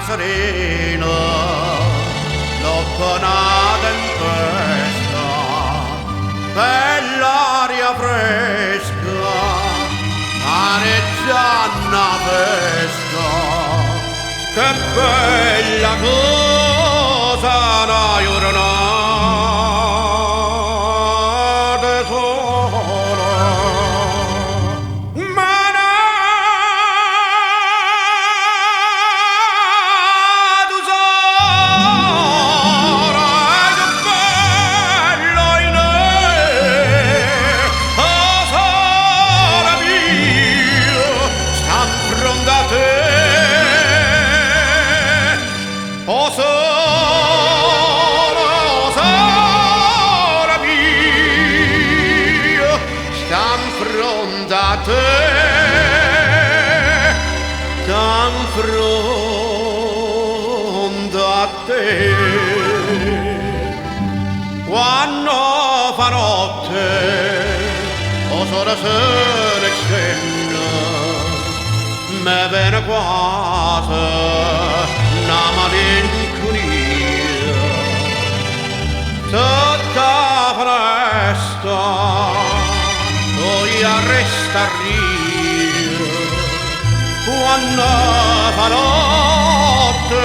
serena, lontana tempesta, bell'aria fresca, areggiana festa, che bella cosa una giornata sola. O sora mia, sta in fronte a te, sta in fronte a te. Quando fa notte, o sora se ne scende, me viene quasi una malinconia, tutta festa, poi resta rio, quando fa notte